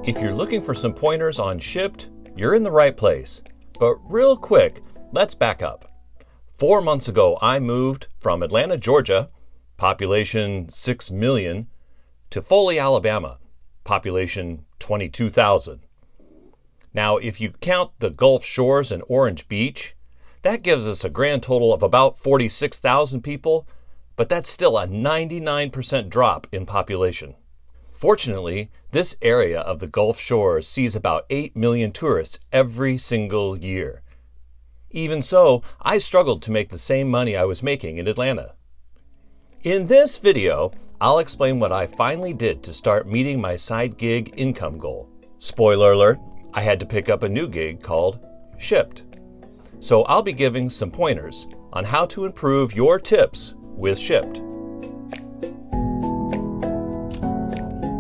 If you're looking for some pointers on Shipt, you're in the right place. But real quick, let's back up. 4 months ago, I moved from Atlanta, Georgia, population 6 million, to Foley, Alabama, population 22,000. Now, if you count the Gulf Shores and Orange Beach, that gives us a grand total of about 46,000 people, but that's still a 99% drop in population. Fortunately, this area of the Gulf Shores sees about 8 million tourists every single year. Even so, I struggled to make the same money I was making in Atlanta. In this video, I'll explain what I finally did to start meeting my side gig income goal. Spoiler alert, I had to pick up a new gig called Shipt. So I'll be giving some pointers on how to improve your tips with Shipt.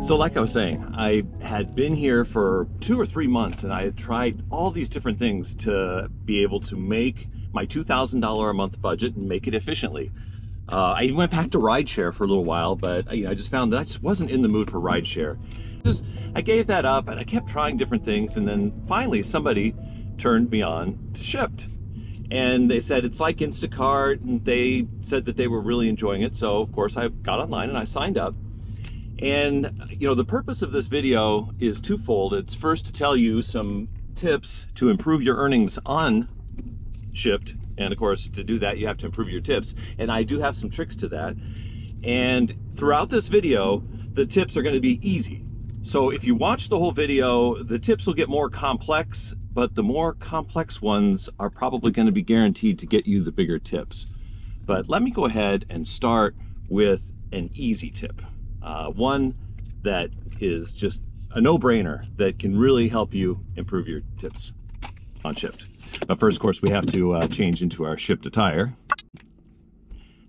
So like I was saying, I had been here for 2 or 3 months and I had tried all these different things to be able to make my $2,000 a month budget and make it efficiently. I even went back to rideshare for a little while, but I just found that I just wasn't in the mood for rideshare. I gave that up and I kept trying different things, and then finally somebody turned me on to Shipt. And they said it's like Instacart, and they said that they were really enjoying it. So of course I got online and I signed up. And the purpose of this video is twofold. It's first to tell you some tips to improve your earnings on Shipt. And of course, to do that, you have to improve your tips. And I do have some tricks to that. And throughout this video, the tips are going to be easy. So if you watch the whole video, the tips will get more complex, but the more complex ones are probably going to be guaranteed to get you the bigger tips. But let me go ahead and start with an easy tip. One that is just a no-brainer that can really help you improve your tips on Shipt. But first, of course, we have to change into our Shipt attire.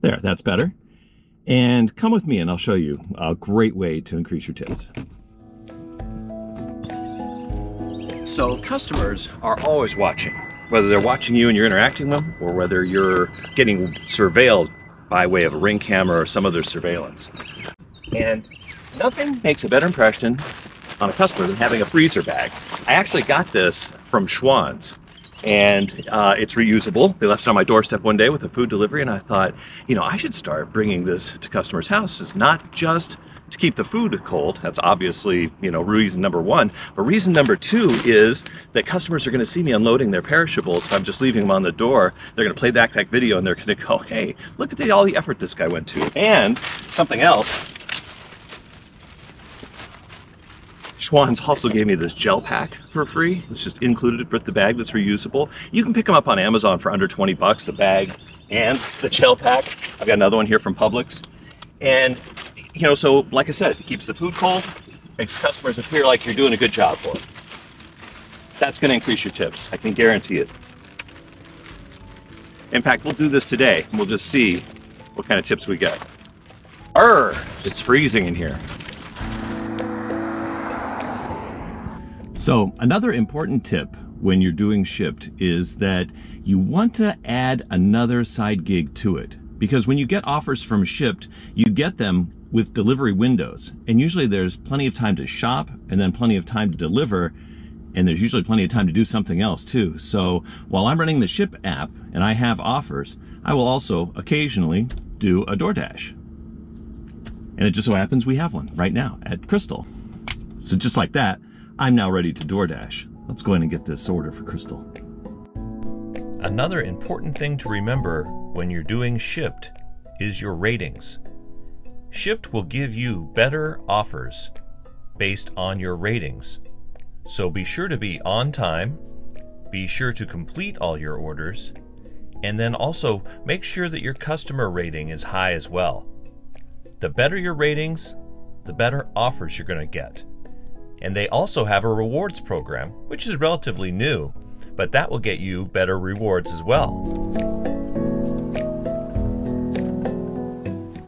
There, that's better. And come with me and I'll show you a great way to increase your tips. So customers are always watching, whether they're watching you and you're interacting with them, or whether you're getting surveilled by way of a Ring camera or some other surveillance. And nothing makes a better impression on a customer than having a freezer bag. I actually got this from Schwann's, and it's reusable. They left it on my doorstep one day with a food delivery, and I thought, I should start bringing this to customers' houses, not just to keep the food cold. That's obviously, reason number one. But reason number two is that customers are going to see me unloading their perishables. If I'm just leaving them on the door, they're going to play back that video and they're going to go, hey, look at all the effort this guy went to. And something else, Schwann's also gave me this gel pack for free. It's just included with the bag that's reusable. You can pick them up on Amazon for under 20 bucks, the bag and the gel pack. I've got another one here from Publix. And so like I said, it keeps the food cold, makes customers appear like you're doing a good job for them. That's going to increase your tips. I can guarantee it. In fact, we'll do this today and we'll just see what kind of tips we get. It's freezing in here. So another important tip when you're doing Shipt is that you want to add another side gig to it. Because when you get offers from Shipt, you get them with delivery windows. And usually there's plenty of time to shop and then plenty of time to deliver. And there's usually plenty of time to do something else too. So while I'm running the Shipt app and I have offers, I will also occasionally do a DoorDash. And it just so happens we have one right now at Crystal. So just like that, I'm now ready to DoorDash. Let's go in and get this order for Crystal. Another important thing to remember when you're doing Shipt is your ratings. Shipt will give you better offers based on your ratings. So be sure to be on time, be sure to complete all your orders, and then also make sure that your customer rating is high as well. The better your ratings, the better offers you're going to get. And they also have a rewards program, which is relatively new, but that will get you better rewards as well.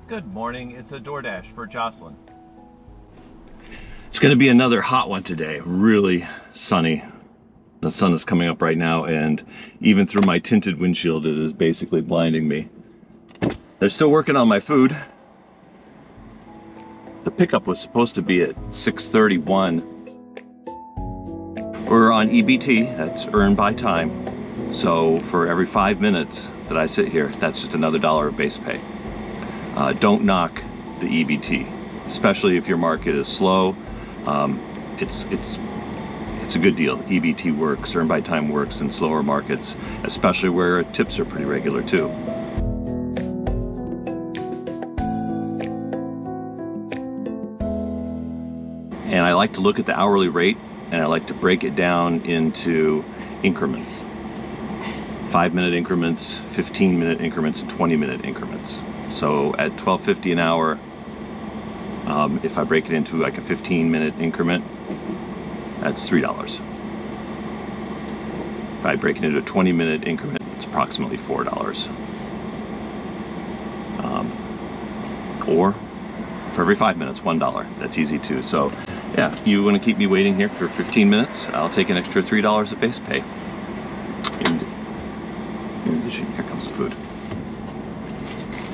Good morning, it's a DoorDash for Jocelyn. It's going to be another hot one today, really sunny. The sun is coming up right now, and even through my tinted windshield, it is basically blinding me. They're still working on my food. The pickup was supposed to be at 6:31. We're on EBT, that's earned by time. So for every 5 minutes that I sit here, that's just another $1 of base pay. Don't knock the EBT, especially if your market is slow. It's a good deal. EBT works, earned by time works in slower markets, especially where tips are pretty regular too. And I like to look at the hourly rate, and I like to break it down into increments. 5-minute increments, 15-minute increments, and 20-minute increments. So at $12.50 an hour, if I break it into like a 15-minute increment, that's $3. If I break it into a 20-minute increment, it's approximately $4. Or for every 5 minutes, $1. That's easy too. So yeah, you want to keep me waiting here for 15 minutes, I'll take an extra $3 of base pay. And in addition, here comes the food.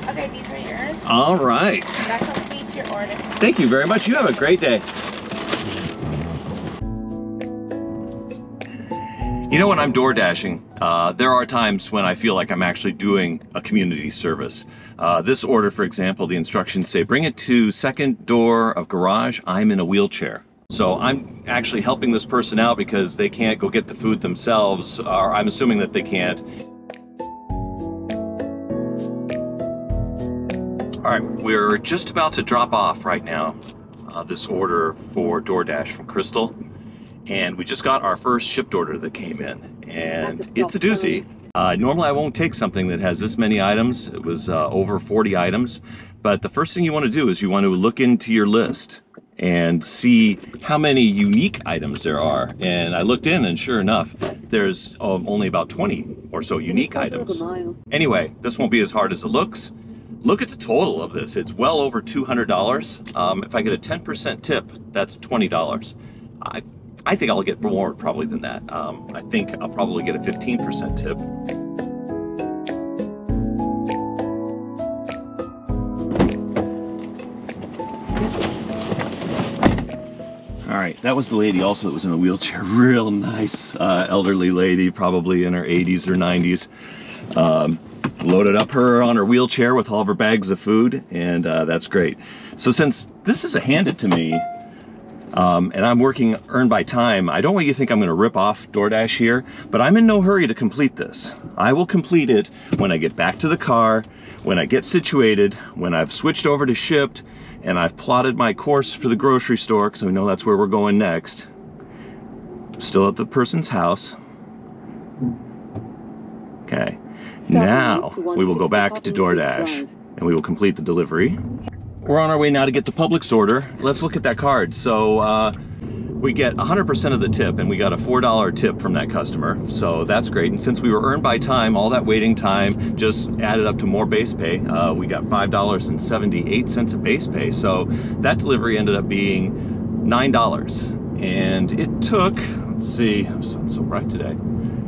Okay, these are yours. All right. That completes your order. Thank you very much. You have a great day. You know, when I'm door dashing, there are times when I feel like I'm actually doing a community service. This order, for example, the instructions say, bring it to second door of garage. I'm in a wheelchair. So I'm actually helping this person out because they can't go get the food themselves, or I'm assuming that they can't. All right, we're just about to drop off right now this order for DoorDash from Crystal. And we just got our first Shipt order that came in, and it's a doozy. Normally I won't take something that has this many items. It was over 40 items, but the first thing you want to do is you want to look into your list and see how many unique items there are. And I looked in, and sure enough, there's only about 20 or so unique items. Anyway, this won't be as hard as it looks. Look at the total of this. It's well over $200. If I get a 10% tip, that's $20. I think I'll get more probably than that. I think I'll probably get a 15% tip. All right, that was the lady also that was in a wheelchair. Real nice elderly lady, probably in her 80s or 90s. Loaded up her on her wheelchair with all of her bags of food, and that's great. So since this is a handed to me, and I'm working earned by time, I don't want you to think I'm going to rip off DoorDash here, but I'm in no hurry to complete this. I will complete it when I get back to the car, when I get situated, when I've switched over to Shipt, and I've plotted my course for the grocery store, because I know that's where we're going next. Still at the person's house. Okay. Now we will go back to DoorDash, and we will complete the delivery. We're on our way now to get the Publix order. Let's look at that card. So we get 100% of the tip, and we got a $4 tip from that customer. So that's great. And since we were earned by time, all that waiting time just added up to more base pay. We got $5.78 of base pay. So that delivery ended up being $9. And it took, let's see, I'm so bright today.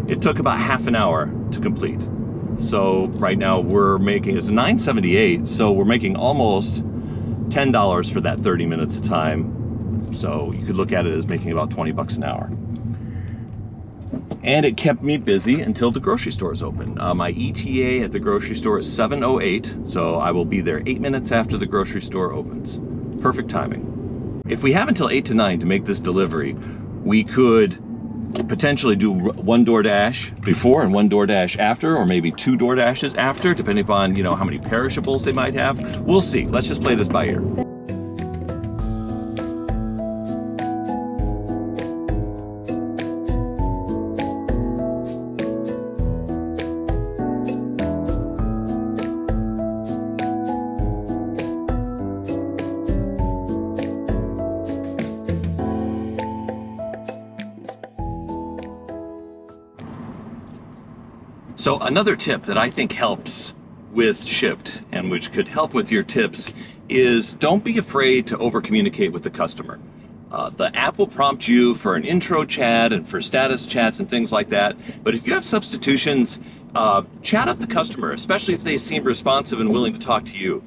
It took about half an hour to complete. So right now we're making, it's $9.78, so we're making almost $10 for that 30 minutes of time. So you could look at it as making about 20 bucks an hour. And it kept me busy until the grocery store is open. My ETA at the grocery store is 7:08, so I will be there 8 minutes after the grocery store opens. Perfect timing. If we have until 8 to 9 to make this delivery, we could potentially do one DoorDash before and one DoorDash after, or maybe two DoorDashes after, depending upon, you know, how many perishables they might have. We'll see. Let's just play this by ear. So another tip that I think helps with Shipt, and which could help with your tips, is don't be afraid to over communicate with the customer. The app will prompt you for an intro chat and for status chats and things like that. But if you have substitutions, chat up the customer, especially if they seem responsive and willing to talk to you.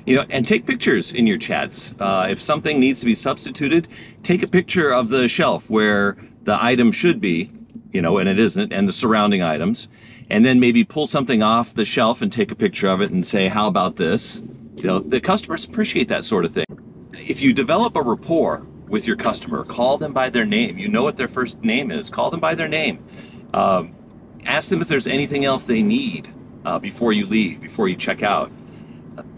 You know, and take pictures in your chats. If something needs to be substituted, take a picture of the shelf where the item should be, and it isn't, and the surrounding items, and then maybe pull something off the shelf and take a picture of it and say, how about this? The customers appreciate that sort of thing. If you develop a rapport with your customer, call them by their name. You know what their first name is. Call them by their name. Ask them if there's anything else they need before you leave, before you check out.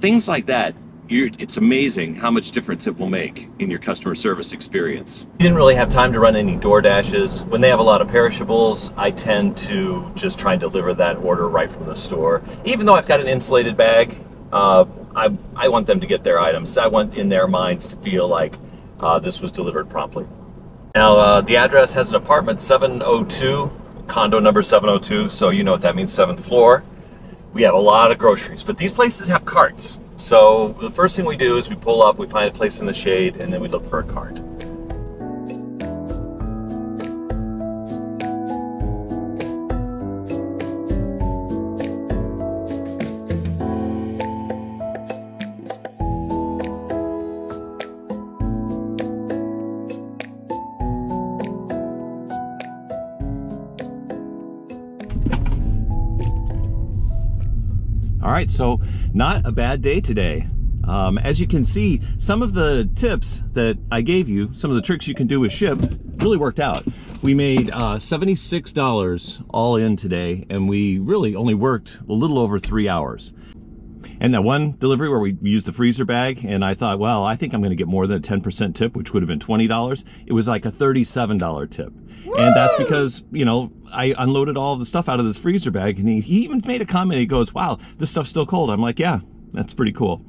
Things like that. It's amazing how much difference it will make in your customer service experience. We didn't really have time to run any door dashes. When they have a lot of perishables, I tend to just try and deliver that order right from the store. Even though I've got an insulated bag, I want them to get their items. I want in their minds to feel like this was delivered promptly. Now, the address has an apartment 702, condo number 702, so you know what that means, 7th floor. We have a lot of groceries, but these places have carts. So the first thing we do is we pull up, we find a place in the shade, and then we look for a cart. All right, so not a bad day today. As you can see, some of the tips that I gave you, some of the tricks you can do with Shipt, really worked out. We made $76 all in today, and we really only worked a little over 3 hours. And that one delivery where we used the freezer bag, and I thought, well, I think I'm gonna get more than a 10% tip, which would have been $20. It was like a $37 tip. Woo! And that's because, I unloaded all of the stuff out of this freezer bag, and he even made a comment. He goes, wow, this stuff's still cold. I'm like, yeah, that's pretty cool.